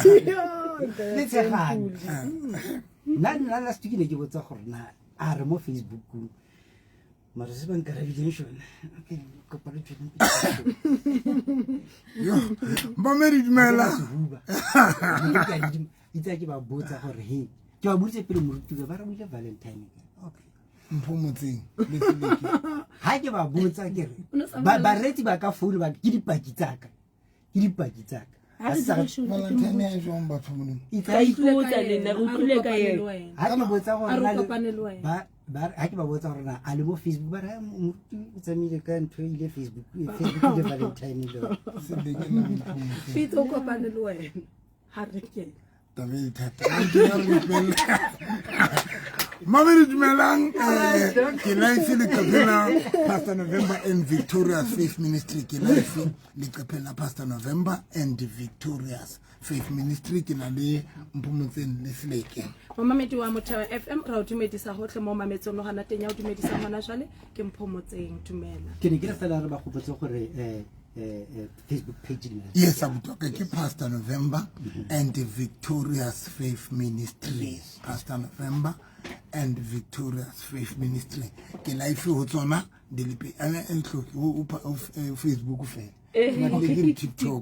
Le tsegane nna last week ne ke botsa gore na a re mo Facebook mara se ba nkarabile shone okay kopana tshwene yo ba meri dumela itse ke ba botsa gore he ke ba botse pele moruti ba re mo Valentine okay mpomotseng ha ke ba botsa ke re ba reti ba ka phone ba ke dipaki tsaka Valentine ya jwang ba phomoleng Ka ipotsa lena o tlile ka yena. ha ke botsa gore A re kopane le wena. ha ke ba botsa gore na a le mo Facebook ba re moruti o tsamile ka ntho ile Facebook le Valentine le se be ke na mpomotseng Fitse o kopane le wena. Ha re ke. tabe thata Mameri dumelang ke live le kapela Pastor November and Victorious Faith Ministry ke live le kapela Pastor November and Victorious Faith Ministry ke na le mpomotseng le Seleke Mamamedi wa Motheo FM ra o dumedisa hohle mo mametsong lo gana teng ya o dumedisa mona jwale ke mphomotseng dumela. ke ne ke re fela re ba gopotse gore Facebook page yes abutoka ke Pastor November and Victorious Faith Ministry Pastor November and Victorious Faith Ministry ke live ho tsona di le pe ana entlo o Facebook fela ke TikTok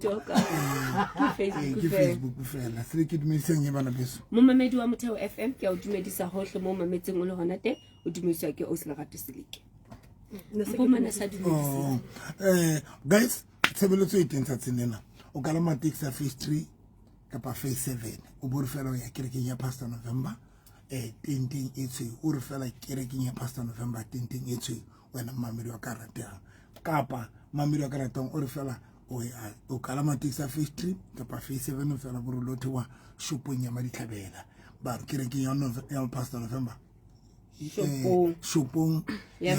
ke Facebook fela se ke dumedisang e bana beso Mamamedi wa Motheo FM ke o dumedisa hohle mo mametsong o le hona teng o dumedisa ke o se rate Seleke. Mpomana sa dumedisa. Guys tshebeletso e teng tsatsing lena o ka la taxi Phase 3 kapa Phase 7 o bo re fela o ya kerekeng ya Pastor November tenteng etswe o re fela kerekeng ya Pastor November tenteng etswe wena mamedi wa karata kapa mamedi wa karata o re fela o ka la taxi Phase 3 kapa Phase 7 o fela bo re lothe wa shopong ya Maditlhabela ba kerekeng ya Pastor November shopong ya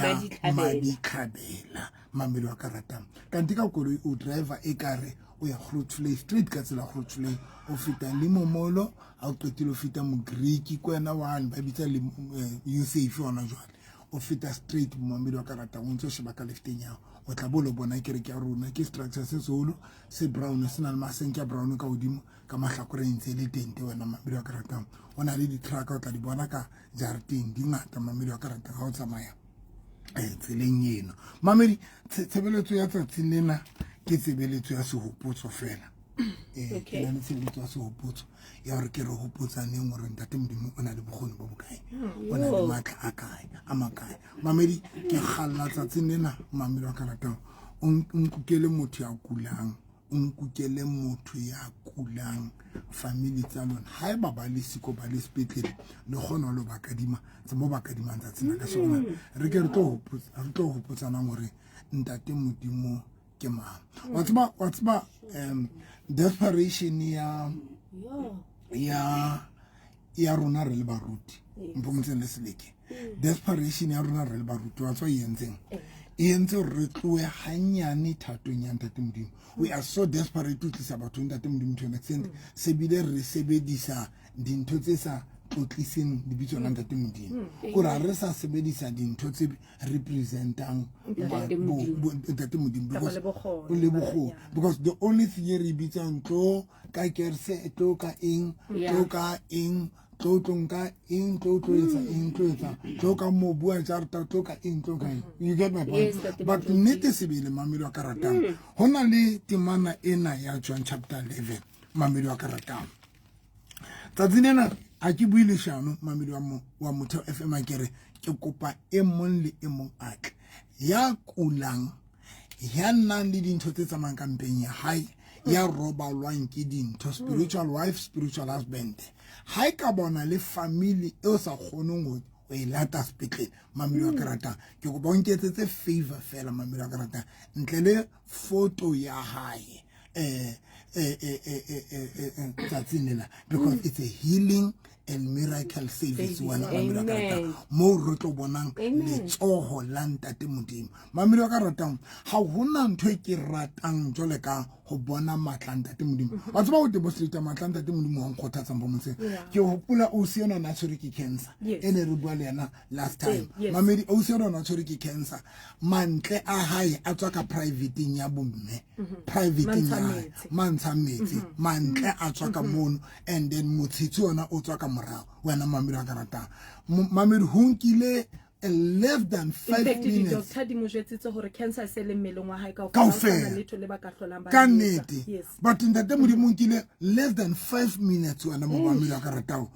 Maditlhabela mamedi wa karata kanti ka koloi o driver e kare o ya Grootvlei street ka tsela Grootvlei o fita le momolo a o qetile o fita mo Greek kwena one ba bitsa le Yusuf ona jwale o fita straight mamedi wa karata o ntse sheba ka lefteng ya o tla bolo bona kereke ya rona ke structure se solo se brown se na le masenke ya brown ka godimo ka mahlakore ntse le tente wena mamedi wa karata ona le di truck o tla di bona ka jarting di ngata mamedi wa karata ga o tsamaya tseleng eno mamedi tshebeletso ya tsatsing lena ke tshebeletso ya sehopotso fela ke na le tshebeletso ya sehopotso ya gore ke re hopotsaneng gore ntate Modimo o na le bokgoni bo bokae o na le matla a kae a makae mamedi ke galla tsatsing lena mamedi wa karata o nkukele motho ya kulang o nkukele motho ya kulang family tsa lona ha e ba le siko ba le sepetlele le gona lo ba kadima tse mo ba kadimang tsa tsena ka sona re ke re tlo hopotsana gore ntate Modimo ke mang what's ba desperation ya rona re le baruti mpomotseng le Seleke desperation ya rona re le baruti wa tswa yentseng entse re tloe hanyane thatong ya ntate Modimo we are so desperate to tlisa batho ntate Modimo to an extent se bile re sebedisa dintho tse sa tlotliseng dibitso la ntate Modimo gore re sa sebedisa dintho tse representang ntate Modimo because the only thing re bitsang tlo ka kerse tlo ka eng tlo ka eng you get my point but nnete sebele mamedi wa karatang hona le temana ena ya John chapter 11 mamedi wa karatang tsatsina a ke buile shano mamedi wa Motheo FM a kere ke kopa e mong le e mong atle ya kulang ya nang le dintho tse tsamang ka mpeng ya hae ya robalwang ke dintho spiritual wife spiritual husband ha ka bona le family e o sa kgoneng go e lata sepetlele mamedi wa karata ke go bonketse favor fela mamedi wa karata ntle le photo ya hae tsatsing lena because it's a healing miracle service wena mamelo wa ka ratang mo re tlo bonang letsogo la ntate Modimo mamelo wa ka ratang ha hona ntho e ke ratang jole ka go bona matla ntate Modimo ba tsaba o demonstrate matla ntate Modimo wa nkgothatsa bo motse ke hopola o se yona natural cancer ene re bua le yana last time mamedi o se yona natural cancer mantle a hae a tswa ka private ya bomme private ya mantsha metsi mantle a tswa ka mono and then motsitsi ona o tswa ka morao wena mamedi wa ka ratang mamedi hunkile less than 5 minutes doctor di mo jwetsitse hore cancer se le mmeleng wa hae ka letho le ba ka hlolang ba ka nnete but ntate Modimo nkile less than 5 minutes wena mo mamedi wa ka ratang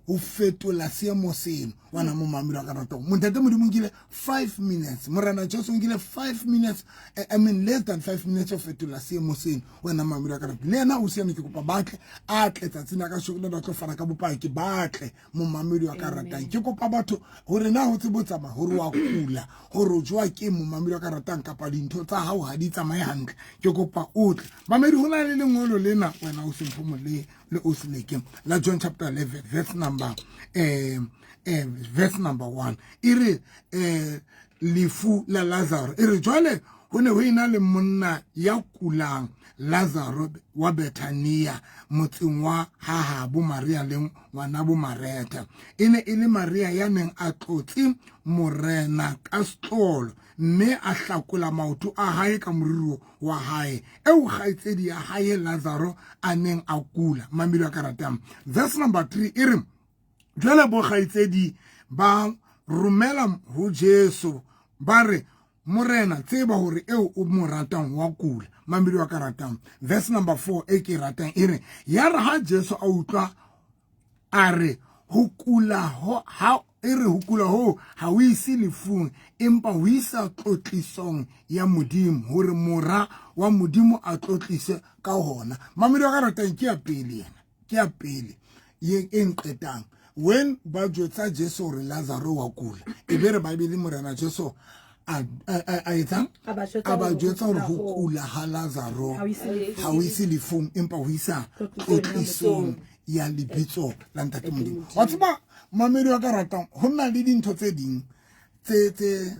o fetola seemo seno wana mo mamedi wa ka ratang mo ntate Modimo nkile 5 minutes morena Jesu nkile 5 minutes I mean less than 5 minutes o fetola seemo seno wena mamedi wa ka ratang le yena o siame ke kopa batle a tletsa tsena ka shokolo ba tlo fara ka bopaki batle mo mamedi wa ka ratang ke kopa batho hore na ho tsebotsa ma hore wa kula hore jwa ke mo mamedi wa ka ratang kapa dintho tsa hao ha di tsamaye hantle ke kopa utle mamedi hona le lengolo lena wena o semphomo le o seleke la John chapter 11 verse number 1 ire lifu la Lazarus ire jwale hone ho ina le monna ya kulang Lazarus wa Bethania motseng wa Hahabo Maria le ngwana bo Mareta ene ile Maria ya neng a tlotse morena ka stolo mme a hlakola maoto a hae ka moriro wa hae eo gaitsedi ya hae Lazarus a neng a kula mamelo ka ratang verse number 3 ire jwale bo gaitsedi ba romela ho Jesu bare morena tseba hore eo o mo ratang wa kula mamelo wa ka ratang verse number 4 e ke ratang ire ya re ha Jesu a utlwa are ho kula ho ha ere ho kula ho ha o ise lefung empa o isa tlotlisong ya Modimo hore mora wa Modimo a tlotlise ka hona mamelo wa ka ratang ke ya pele yena ke ya pele ye enqetang when ba jwetsa Jesu re Lazarus wa kula e bere Bible morena Jesu a etsang aba jwetsa hore ho kula ha Lazarus ha o ise lefung empa o isa tlotlisong ya lebitso la ntate Modimo wa tseba mamedi wa ka ratang ho nna le dintho tse ding tse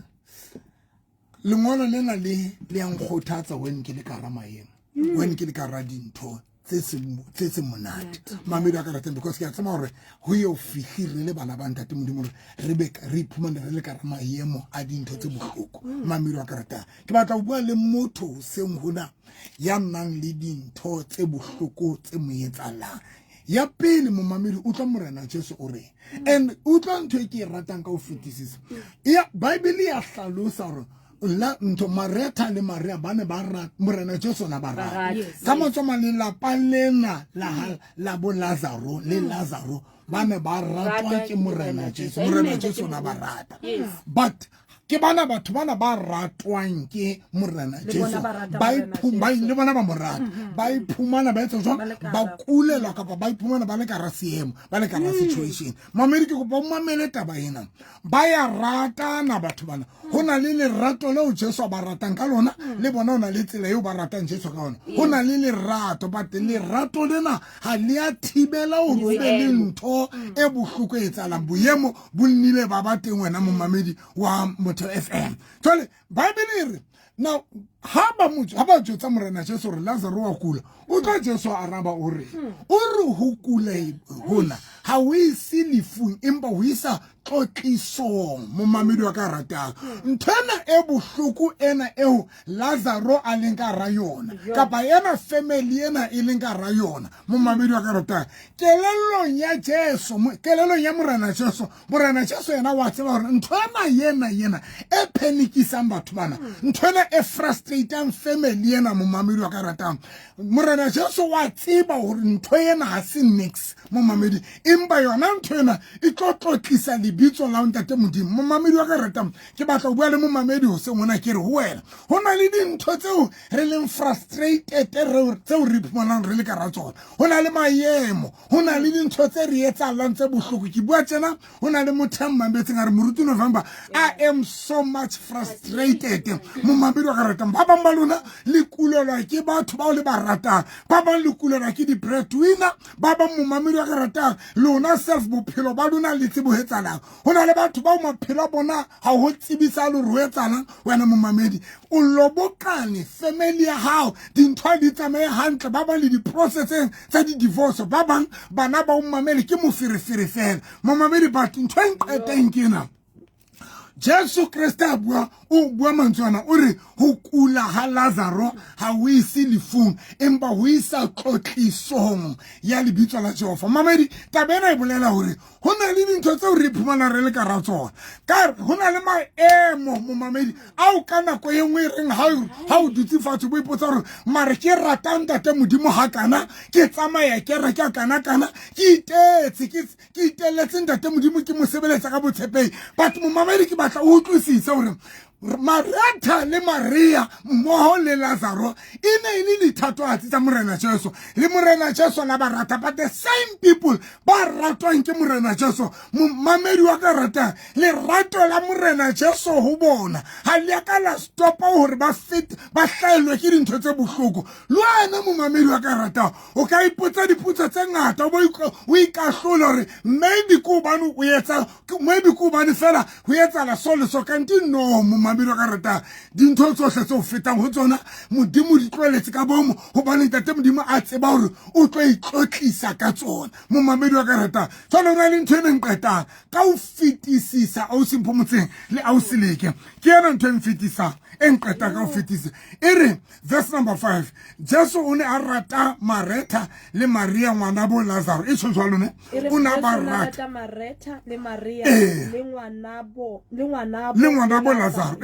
lengolo lena le yang khothatsa when ke le ka ramaeng when ke le ka ra dintho tse se monate mamedi wa ka ratang because ke a tsama hore ho yo fihile le bana ba ntate Modimo re be re iphumana re le ka ramaemo a dintho tse bohloko mamedi wa ka ratang ke batla ho bua le motho seng hona ya nang le dintho tse bohloko tse mo etsalang ya pele mo mamedi o tla morena Jesu o re and o tla ntho e ke ratang ka o fetisisa ya Bible ya hlalosa hore la ntho Mareta le Maria bane ba rata morena Jesu na ba rata ka motsoma le lapa lena la bo Lazarus le Lazarus bane ba ratwa ke morena Jesu na ba rata but ke bana batho bana ba ratwang ke morena Jesu ba le bana ba morata ba iphumana ba etsa jwang ba kulela kapa ba iphumana ba le ka rasiemo ba le ka situation mamedi ke go ba mamele taba ena ba ya ratana batho bana hona le lerato leo Jesu ba ratang ka lona le bona ona le tsela eo ba ratang Jesu ka ona hona le lerato but lerato lena ha le a thibela o be le ntho e bohloko e tsalang boemo bo nnile ba ba teng wena mo mamedi wa Motho FM tole Bible now ha ba jwetsa morena Jesu re Lazarus wa kula o tla Jesu araba o re ho kula hona ha o ise lefung empa o isa tlotlisong mo mamedi wa ka ratang nthana e bohloko ena eo Lazarus a leng ka ra yona kapa yena family ena e leng ka ra yona mo mamedi wa ka ratang kelelong ya Jesu kelelong ya morena Jesu yena wa tseba hore nthana yena e panicisang batho bana nthana e frustrating family ena mo mamedi wa ka ratang morena Jesu wa tseba hore ntho yena ha se next mo mamedi empa yona ntho yena e tlotlisa lebitso la ntate Modimo mo mamedi wa ka ratang ke batla ho bua le mo mamedi ho se ngwana ke re ho wena hona le dintho tseo re leng frustrated tseo re iphumana re le ka ra tsona hona le maemo hona le dintho tse re etsalang tse bohloko ke bua tsena hona le motho mmambetseng a re moruti November I am so much frustrated mo mamedi wa ka ratang ba bang ba lona le kulelwa ke batho ba le ba ratang ba bang le kulelwa ke di breadwinner ba bang mo mamedi wa ka ratang lona self bophelo ba lona le tsebo hetsalang hona le batho ba maphelo bona ha ho tsebisa le ho hetsalang wena momamedi o lobokane family ya hao dintho di tsamaye hantle ba ba le di processing tsa di divorce ba bang bana ba ummameli ke mofirifiri fela momamedi ba ntho e nqeteng kena Jesu Kriste o bua mantswana o re ho kula ha Lazaro ha o ise lefung empa ho isa tlotlisong ya lebitso la Jehova mamedi tabena e bolela hore hona le dintho tse re phumana re le ka ra tsona ka hona le maemo mo mamedi au kana ko yengwe reng ha o dutse fatse bo ipotsa hore mare ke ratang tate modimo ha kana ke tsamaya ke re ke kana ke iteletse tate modimo ke mo sebeletsa ka botshepei but mo mamedi ke batla o utlwisisa hore Martha le Maria mmoho le Lazaro ine ile lithatwa tsa morena Jesu le morena Jesu la barata but the same people ba ratwang ke morena Jesu mamedi wa ka rata le rato la morena Jesu ho bona ha le ka la stopa hore ba fit ba hlaelwe ke dintho tse bohloko le wena mo mamedi wa ka rata o ka ipotsa dipotso tse ngata o ikahlola hore maybe ko bana o etsa maybe ko bana fela ho etsa la solo so kanti no mamelo ka rata dintho tsohle tse o fetang ho tsona modimo di tlweletse ka bomo ho bana tate modimo a tseba hore o tlo itlotlisa ka tsona mo mamelo ka rata tsona re le ntho e nqetang ka o fitisisa o simphomotseng le a o sileke ke yena ntho e mfitisa enqeta ka o fitisa ere verse number 5 Jesu o ne a rata Martha le Maria ngwana bo Lazaro e tshwalo ne o na ba rata Martha le Maria le ngwana bo Lazaro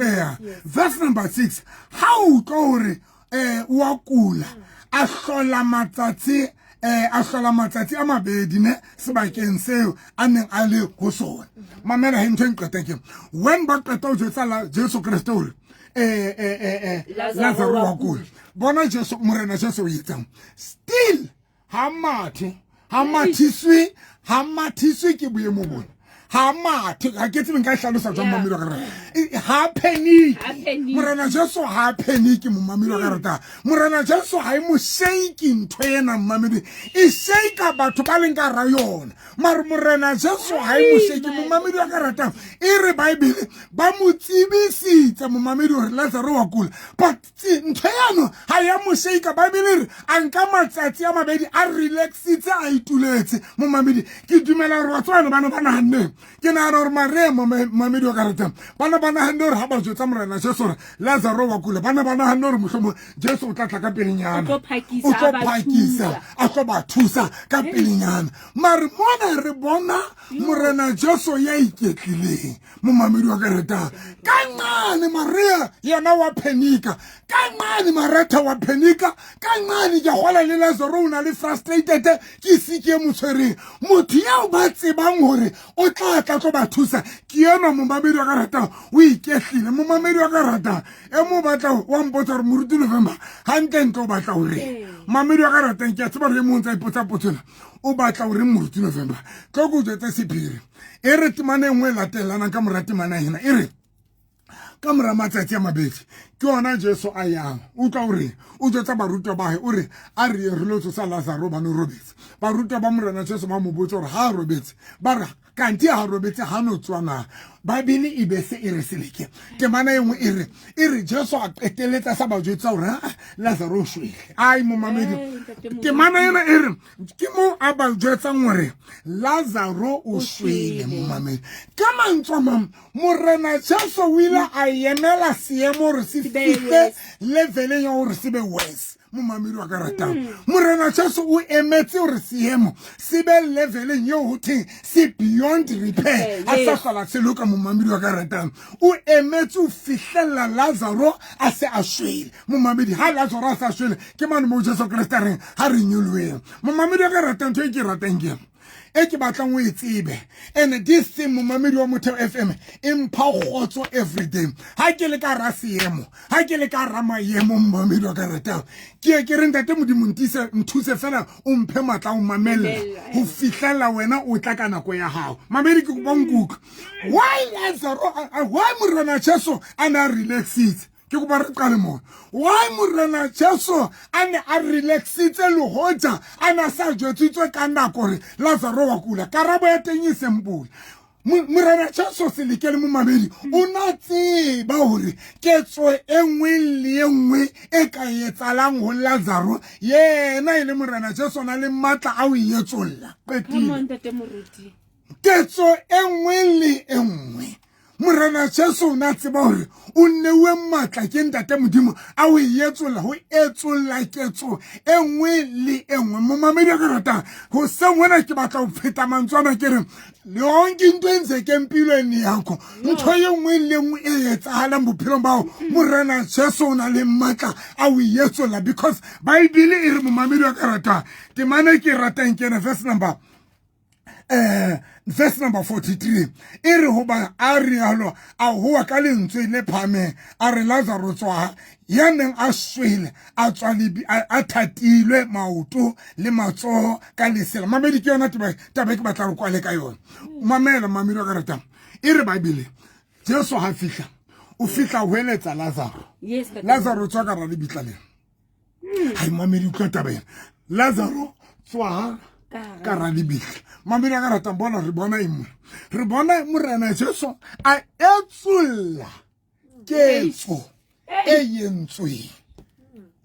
verse number 6 how gore wa kula a hlola matsatsi a mabedi ne sebakeng seo a neng a le ho sona mamela he ntho nqeta ke when ba qeta ho jetsa Jesu Kriste hore Lazaro wa kula bona Jesu morena Jesu o etsang still ha mathiswe ke boemo bona ha mathe ha ke tsebe nka hlalosa jwa mamelo ka rata ha panic morena Jesu ha panic mo mamelo ka rata morena Jesu ha I mo shake ntho ena mamelo e shake batho ba leng ka ra yona mara morena Jesu ha I mo shake mo mamelo ka rata e re Bible ba mo tsibisitse mo mamelo re Lazaro wa kula but ntho yano ha ya mo shake Bible re anka matsatsi a mabedi a relaxitse a ituletse mo mamelo ke dumela re wa tswana bana bana hanne ke na re Maria mamedi wa karata bana hande re ha ba jotsa morena Jesu re Lazaro wa kula bana hande re mohlomo Jesu o tla tla ka pelenyana o tlo phakisa a tlo ba thusa ka pelenyana mare mona re bona morena Jesu ya iketlileng mo mamedi wa karata ka ngane Maria yena wa panika ka ngane Martha wa panika ka ngane ke hola le Lazaro una le frustrated ke sike mo tshwereng motho ya o ba tsebang hore o tla tlo ba thusa ke yena mo mamedi wa karata o iketlile mo mamedi wa karata e mo batla wa mpotsa re moruti November hantle ntlo batla hore mamedi wa karata ke a tseba re mo ntsa ipotsa potsela o batla hore moruti November tlo go jetse sephiri e re timane nngwe latelana ka morati mana hena e re ka mora matsatsi a mabedi ke ona Jesu a yang o tla hore o jotsa baruta ba hae o re a re lo tsosa Lazaro ba no robetse baruta ba morena Jesu ba mo botsa hore ha robetse ba re kanti ha robetse ha no tswana Bible e be se e re seleke ke mana engwe e re Jesu a qeteletsa sa ba jotsa hore Lazaro o shwele ai mo mamedi ke mana ena e re ke mo a ba jotsa ngore Lazaro o shwele mo mamedi ka mantswa morena Jesu wila a yemela seemo re se fite level ya hore se be worse mo mamedi wa karata morena Jesu o emetse hore seemo se be level yo ho theng se beyond repair a sa sala se loka mo mamedi wa karata o emetse o fihlela Lazaro a se a shwele mo mamedi ha Lazaro a sa shwele ke mane mo Jesu Kriste reng ha re nyolwe mo mamedi wa karata ntho e ke ratang ke e ke batlang o itsebe and this thing mo mamedi wa Motheo FM empha khotso every day ha ke le ka ra seemo ha ke le ka ra maemo mo mamedi wa karata ke re ntate modimo nthuse fela o mphe matla o mamela ho fihlela wena o tla ka nako ya hao mamedi ke go bonkuka why Lazaro why morena Jesu ana relaxit ke go ba re qale mo why Morena Jesu ane a relaxitse le hoja ana sa jwetsitswe ka nako re Lazaro wa kula karabo ya teng e sempula Morena Jesu se lekele mo mamedi o na tseba hore ketso engwe le engwe e ka etsalang ho Lazaro yena ile Morena Jesu na le matla a o etsolla qetile ketso engwe le engwe Morena Jesu na tseba hore o newe matla ke ntate modimo a o etsolla ho etsolla ketso engwe le engwe mo mamedi ka rata ho sengwana ke batla o pheta mantswana ke re le onke into enze ke mpilweni yakho ntho engwe le engwe e etsahalang bophelong bao Morena Jesu na le matla a o etsolla because Bible e re mo mamedi ka rata ke mane ke ratang ke verse number 43 ere hoba a rialo a hoa ka lentswe le phame a re Lazaro tswa ya neng a swele a tswalibi a thatilwe maoto le matsoho ka lesela mamedi ke yona taba ke batla re kwale ka yona mamela mamedi ka rata ere Bible Jesu ha fihla o fihla ho eletsa Lazaro tswa ka ra le bitlale hai mamedi ka taba yena Lazaro tswa ka ra le bitlale mamedi ka rata bona re bona imwe re bona Morena Jesu a etsolla ketso e yentswe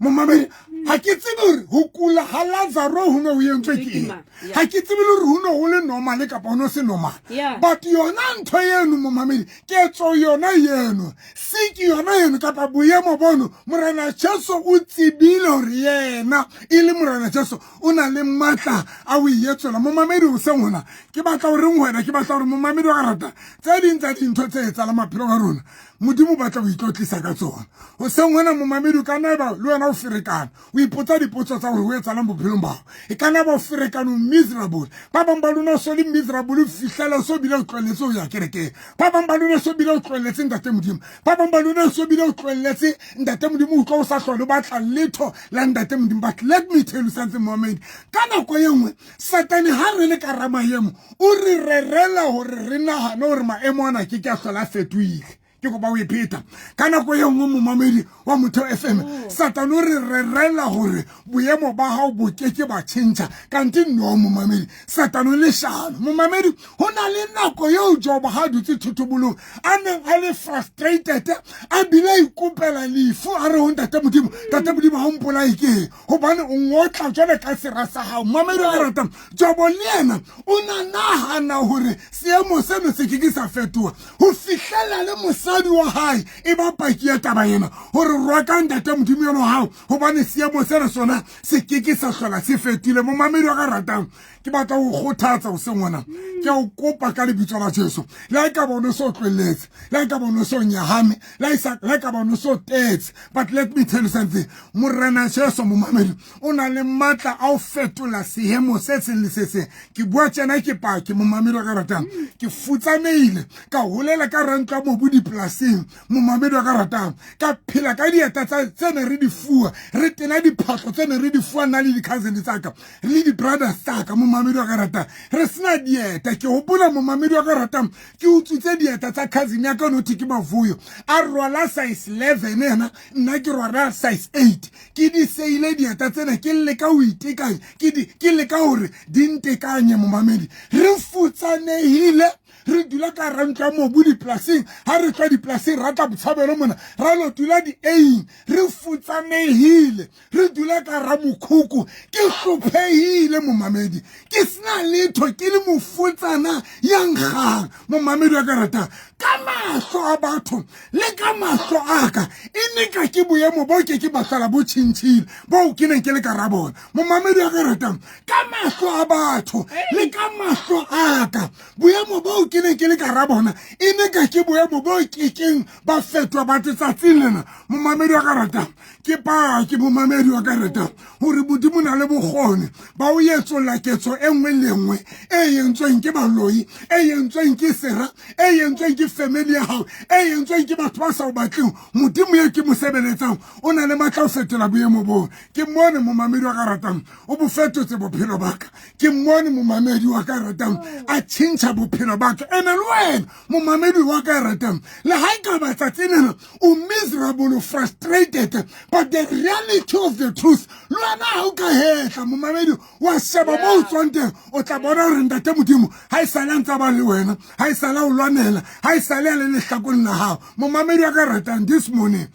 mo mamedi ha ke tsebe hore ho kula ha Lazaro ho no o yentswe ke ha ke tsebe hore ho no ho le normal ka bona se normal but yona ntho yenu mo mamedi ketso yona yenu siki yona yenu ka pa boyemo bono Morena Jesu o tsibile hore yena ile Morena Jesu o na le matla a o yetsola mo mamedi o sengona ke batla hore ngwena ke batla hore mo mamedi wa rata tse dintho tse tsala maphelo a rona modimo batla go itlotlisa ka tsona o sengwana mo mamedi ka na ba le wena o ferekana o ipotsa dipotso tsa go etsa lang bophelong bao e kana ba o ferekana o miserable ba bang ba lona so le miserable o fihlela so bile o tloletse o ya kereke ba bang ba lona so bile o tloletse ntate modimo ba bang ba lona so bile o tloletse ntate modimo o tlo o sa tlole ba tla letho la ntate modimo but let me tell you something moment kana ko yengwe satani ha re le ka rama yemo o re rerela hore re nahana hore maemo ana ke a hlola fetoile ke go ba o ipeta kana go yengwe mo mamedi wa Motheo FM Satan o re rerela hore boemo ba hao bo keke ba tšhentša kanti no mo mamedi Satan o le shano mo mamedi ho na le nako yo Job ha dutse thutubulong a neng a le frustrated a bile ikopela lefu a re ho ntate modimo ha mpola ike hobane o ngotla jwale ka sera sa hao mamedi a rata Job le yena o na nahana hore seemo seno se ke sa fetoha ho fihlela le mosadi wa hae e ba paki ya taba yena hore rwa ka ntate modimo yona hao hobane seemo sena sona se ke sa hlola se fetile mo mamedi wa ka ratang ke batla go kgothatsa o sengwana ke o kopa ka lebitso la Jesu la ka bona so tlweletse la ka bona so nyahame la ka bona so tetse but let me tell you something Morena Jesu mo mamedi o na le matla a o fetola seemo se seng le se seng ke bua tsena ke paki mo mamedi wa ka ratang ke futsameile ka holela ka rantla mo budi plasing mo mamedi wa ka ratang ka phela ka dieta tsa tsene re di fua re tena diphatlo tsene re di fua na le di cousin tsaka le di brothers tsaka mo mamedi wa ka ratang re sina dieta ke hopola mo mamedi wa ka ratang ke utsutse dieta tsa cousin ya ka no tiki mavuyo a rwala size 11 ena nna ke rwala size 8 ke di seile dieta tsena ke le ka o itekanya ke le ka hore di ntekanye mo mamedi re futsanehile re dula ka rantla mo budi plasing ha re tla di plasing ra tla botshabelo mona ra lo dula di eing re futsanehile re dula ka ra mokhuku ke hlophehile mo mamedi ke sna letho ke le mofutsana ya nkgang mo mamedi wa ka rata ka mahlo a batho le ka mahlo aka ene ka ke boemo bo ke batla bo tšhintšhile bo ke neng ke le ka ra bona mo mamedi wa ka rata ka mahlo a batho le ka mahlo aka boemo bo ke neng ke le ka ra bona ene ka ke boemo bo kekeng ba fetwa ba tsatsing lena mo mamedi wa ka rata ke pa ke mo mamedi wa ka rata hore bodimo na le bogone ba o yetsolla ketso engwe le engwe e yentsweng ke baloi e yentsweng ke sera e yentsweng ke family ya hao e yentsweng ke batho ba sa o batleng modimo ye ke mo sebeletsang o na le matla o fetola boemo bo ke mmone mo mamedi wa ka ratang o bo fetotse bophelo baka ke mmone mo mamedi wa ka ratang a tšhintšha bophelo baka ene le wena mo mamedi wa ka ratang le ha ka batsatsena o miserable o frustrated but the reality of the truth lwana ha o ka hetla momamedi wa sheba mo tswante o tla bona re ntate modimo ha isala ntsa ba le wena ha isala o lwanela ha isala le lehlakong la hao momamedi wa ka ratang this morning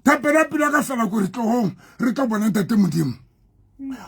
tapela pila ka fela go re tlohong re tlo bona ntate modimo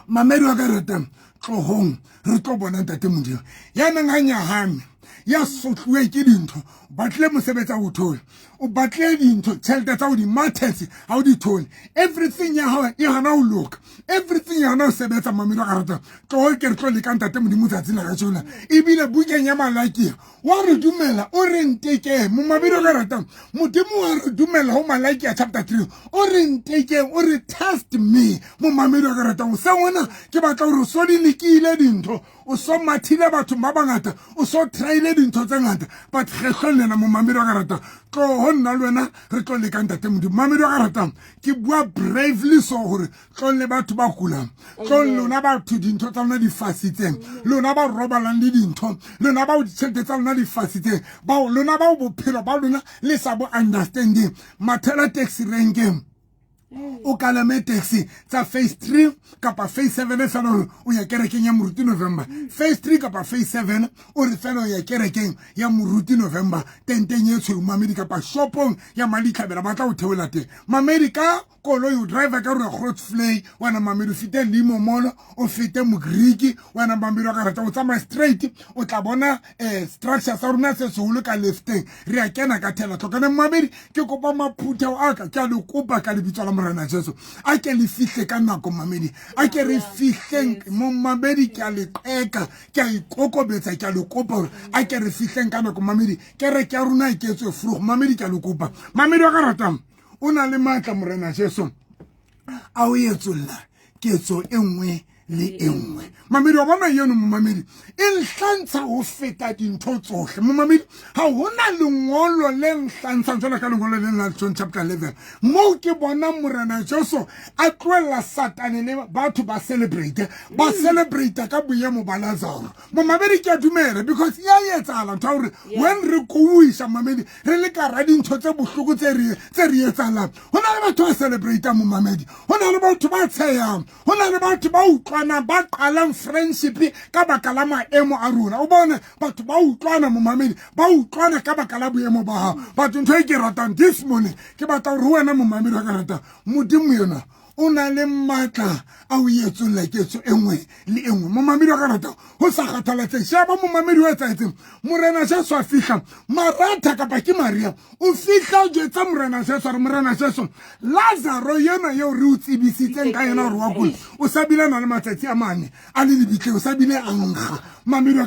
mamedi wa ka ratang tlohong re tlo bona ntate modimo ya nang a nyahame ya sotluwe ke dintho batle mosebetsa o thole o batle dintho tšhelete tsa o di matters ha o di thole everything ya hao e hana o loka everything ya hana o sebetsa mamedi wa ka ratang tlo ke re tlo le ka ntate modimo tsatsing la ka tšona ebile bukeng ya malaki wa re dumela o re nteke mamedi wa ka ratang modimo wa re dumela ho malaki chapter 3 o re nteke o re test me mamedi wa ka ratang o se ngwana ke batla hore so di lekile dintho o so mathile batho ba bangata o so traile dintho tse ngata but ge hlolena mamedi wa ka ratang tlo ho nna le wena re tlo le ka ntate modimo mamedi wa ka ratang ke bua bravely so hore tlo le batho ba kulang tlo lona batho dintho tsa lona di fasitseng lona ba robalang le dintho lona ba o ditšhelete tsa lona di fasitseng ba lona ba bophelo ba lona le sa bo understanding mathela taxi renkeng o kalame taxi tsa phase 3 kapa phase 7 fela o ya kerekeng ya moruti November phase 3 kapa phase 7 o re fela o ya kerekeng ya moruti November tenteng ye tshweu mamedi kapa shopong ya malitlhabela ba tla o theola teng mamedi ka koloi o driver ka re Grootfontein wana mamedi o fite Limpopo o fite Mogriki wana mamedi wa ka rata o tsamaya straight o tla bona structure sa rona se seholo ka lefteng re a kena ka thela tlhokana mamedi ke kopa maphutha a ka le kopa ka lebitso la morena Jesu a ke le fihle ka nako mamedi a ke re fihleng mo mamedi ke a le qeka ke a ikokobetsa ke a le kopa a ke re fihleng ka nako mamedi ke re ke a runa ke tswe frugo mamedi ke a le kopa mamedi wa ka ratang o na le matla morena Jesu a o etsolla ketso enngwe le enngwe mamedi wa bona yeno mamedi e nhlantsha ho feta dintho tsohle mamedi ha hona lengolo le nhlantsha tsona ka lengolo le la John chapter 11 mo ke bona morena Jesu a tloela satane le batho ba celebrate ka boyemo ba Lazarus mamedi ke a dumela because ya etsala ntho hore when re kuisha mamedi re le ka ra dintho tse bohloko tse re etsalang hona le batho ba celebrate mo mamedi hona le batho ba tsheyang hona le batho ba utlwana ba qalang friendship ka baka la maemo a rona o bone batho ba utlwana mo mamedi ba utlwana ka baka la boemo ba hao batho ntho e ke ratang this morning ke batla hore wena mo mamedi wa ka ratang modimo yena o na le matla a o etsolla ketso enngwe le enngwe mo mamedi wa ka ratang ho sa kgathalatse sheba mo mamedi wa etsaetseng morena Jesu a fihla maratha kapa ke Maria o fihla o jetsa morena Jesu re morena Jesu Lazaro yena yo re o tsebisitseng ka yena re wa kula o sa bilana le matsatsi a mane a le dibitle o sa bile a nkga mamedi wa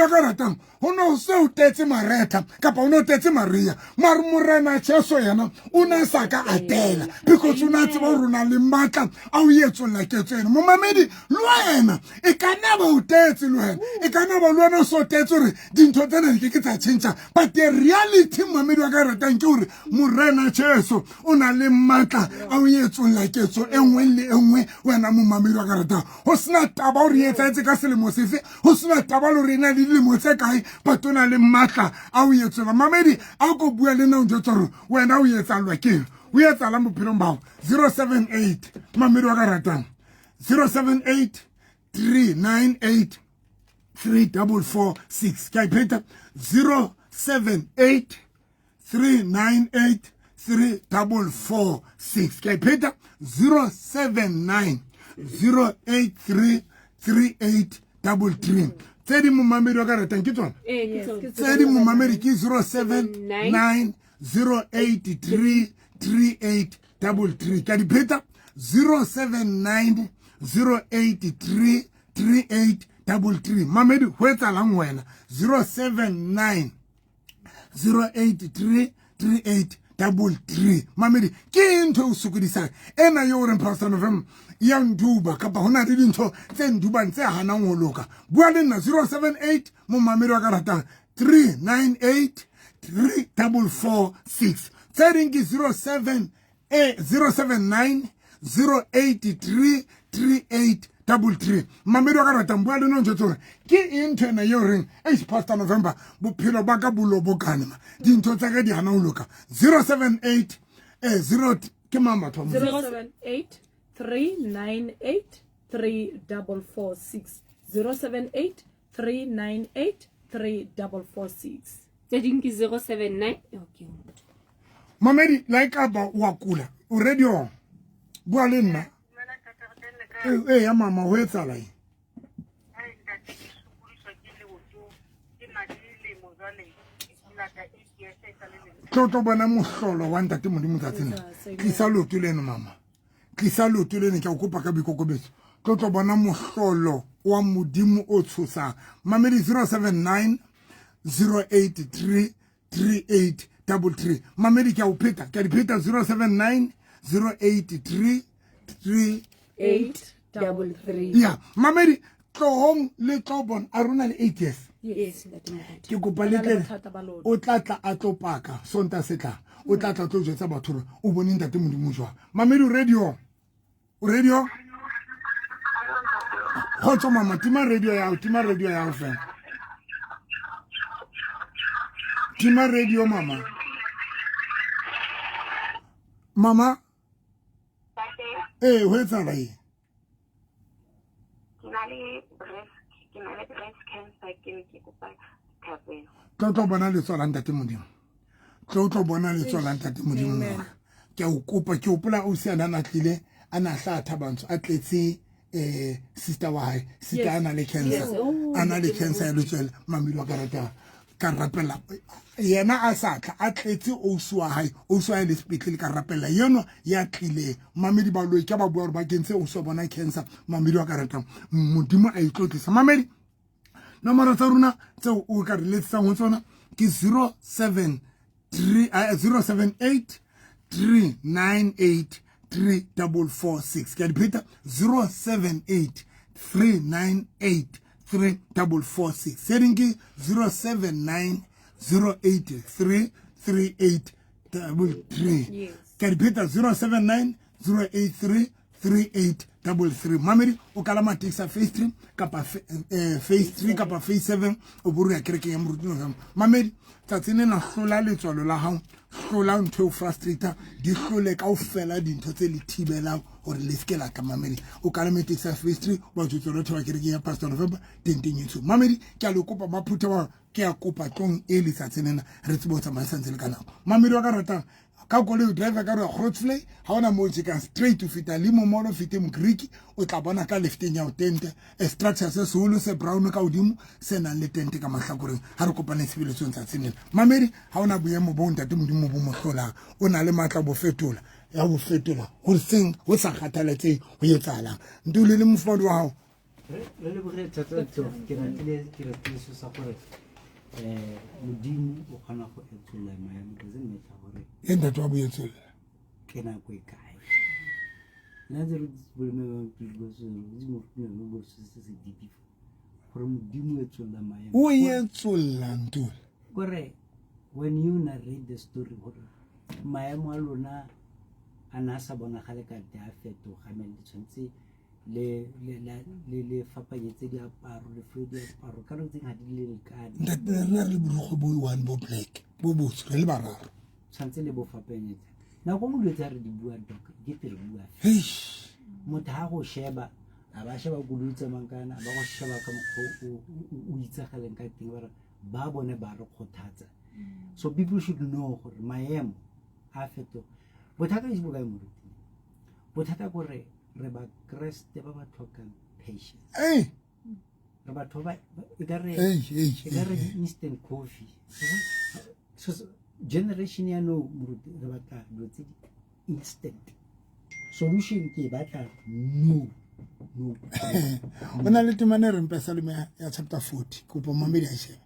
ka ratang ho no se o tetse maretha kapa o no tetse Maria mar morena Jesu yena o na sa ka atela because o na tseba rona le matla a o etsolla ketso ena mo mamedi le wena e ka nna ba o tetse le wena e ka nna ba le wena so tetse hore dintho tsena di ke tsa change but the reality mamedi wa ka ratang ke hore morena Jesu o na le matla a o etsolla ketso enngwe le enngwe wena mo mamedi wa ka ratang ho sna taba o re etsetse ka selemo sefe ho sna taba le rena le dilemo tse kae but o na le matla a o etsolla mamedi a go bua le nna o ntse tsoro wena o etsalwa ke we are tsala bophelong bao 078 mamedi wa ka ratang 078 398 3446 ka ipeta 078 398 3446 ka ipeta 079 083 3833 tsedi mo mamedi wa ka ratang ke tsona tsedi mo mamedi ke 079 083 3833 ka dipeta 079 083 3833 mamedi ho etsalang wena 079 083 3833 mamedi ke ntho o sokodisang ena yo re Pastor November ya nduba kapa hona le dintho tse ndubang tse hanang ho loka bua le nna 078 mo mamedi wa ka ratang 398 3446 Tsaringi 079 083 3833 33 mamedi wa ka ratang bua le no ntse tsore ke intern yo reng Pastor November bophelo ba ka bolobokane ma dintho tsa ka di hana ho loka 078 0 ke mama Thomas 078 398 3446 078 398 3446 tse ding ke 079 okay mamedi like aba wa kula o radio bua le nna ya mama ho etsa la Toto bona mohlolo wa ntate modimo tsatsena tlisa loto leno mama tlisa loto leno ke a kopa ka bikokobetso toto bona mohlolo wa modimo o tshosang mamedi 079 083 3833 mamedi ke a o pheta ke a di pheta 079 083 833 ya mamedi tlohong le tobon a rona le 8 years yes ke kopa le tle o tlatla a tlo paka sonta setla o tlatla tlo jwetsa batho o bone ntate modimo jwa mamedi radio khotso mama tima radio ya fe tima radio mama ho etsa la e tlo bona le tswala ntate modimo tlo bona le tswala ntate modimo ke a o kopa ke opola o se ana tlile ana hlatha bantsho a tletse sister wa hae sister ana le cancer ya letswele mamelo ka rata ka rapela yena a satla a tletse o swa hae o swa le spetle ka rapela yeno ya tlile mamedi ba lo ke ba bua ba kentse o swa bona cancer mamedi ka rata modimo a itlotlisa mamedi nomoro tsa runa tse o ka re letsang ho tsona ke 078 398 3446 ke a dipeta 078 398 3446 seringi 079 083 3833 ke a dipeta 079 083 3833 mamedi o kala matisa face 3 kapa face 3 kapa face 7 o buru ya kereke ya mrutino mamedi tsatsene na hlola letswalo la hao hlola ntho o frustrator di hlole ka ofela dintho tse le thibela hore le skela ka mamedi o kala matisa face 3 wa tsotsolo thoba kereke ya Pastor November tentenyetso mamedi ke a le kopa ba phutha wa ke a kopa tlong e le tsatsene na re tsebotsa maisantse le kana mamedi wa ka rata ka go le driver ka re Grootfontein ha ona mo ka straight to fita limo molo fite mo Greek o tla bona ka lefting ya o tente structure se solo se brown ka odimo se na le tente ka mahlakoreng ha re kopane sebeletsong tsa tsenela mamedi ha ona boemo bo ntate modimo bo mo hlola o na le matla bo fetola ya bo fetola go seng go sa kgathaletse go etsalang ndule le mofodi wa hao le bogre tsatsa ke ratile so sa gore modimo o khona go etsola maemo doesn't matter gore enda twa boetsola ke na go ikae la re boleme ba piloso modimo no bo se dipi gore modimo etsola maemo o etsola ndule gore when you narrate the story gore maemo a lona ana sa bona gale ka dia feto ga me le tshwantse le fapanyetse di aparo le fo di aparo ka re tseng ha di le ka ntate re le borugo bo one bo black bo botsho le bararo tshwantse le bo fapanyetse na go mo letse re di bua doc ke tere bua motho ha go sheba a ba sheba go lutse mankana ba go sheba ka mokgo o itsagaleng ka teng ba bone ba re khothatsa so people should know gore maemo a feto bothata is bokae mo ruti bothata gore re ba kreste ba ba tlhokang patience re ba thoba e ka re instant coffee so generation ya no moruti re ba ka dotse instant solution ke batla no ona le temane re mpesa le ya chapter 40 kopo mamedi a sheba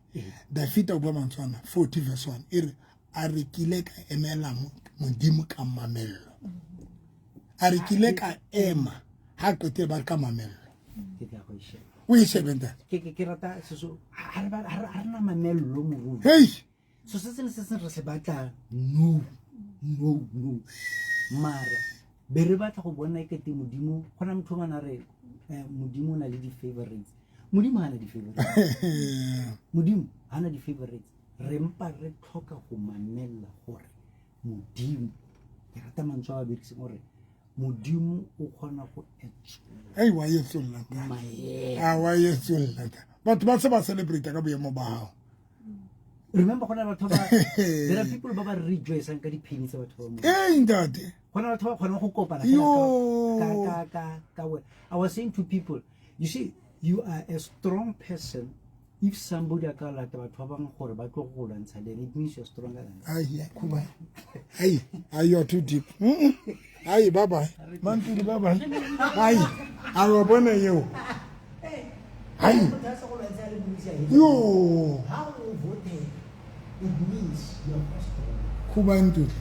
Dafita o bua mantswana 40 verse 1 ere a re kile ka emela modimo ka mamello a re kile ka ema ha qete ba ka mamello ke tla go sheba o e shebenta ke rata so ha na mamello mo go so se re se batla no mare be re batla go bona ke te modimo gona motho bana re modimo o na le di-favorites modimo ha na di-favorites modimo ha na di-favorites re mpa re tlhoka go mamella gore modimo ke rata mantswe a ba berekiseng gore modimo o kgona go wa etsolla batho ba se ba celebrate ka boemo ba gago remember gona batho ba there are people ba ba rejoicing ka di-pain tsa batho ba ntate gona batho ba kgona go kopana ka wena. I was saying to people, you see, you are a strong person. If somebody a ka lata batho ba bang gore ba tlo go lwantsha le it means you're stronger than you are too deep. Bye bye mantuli bye bye a wa bona yeo yo how you vote it means you're strong. Kuba ntuli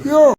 yo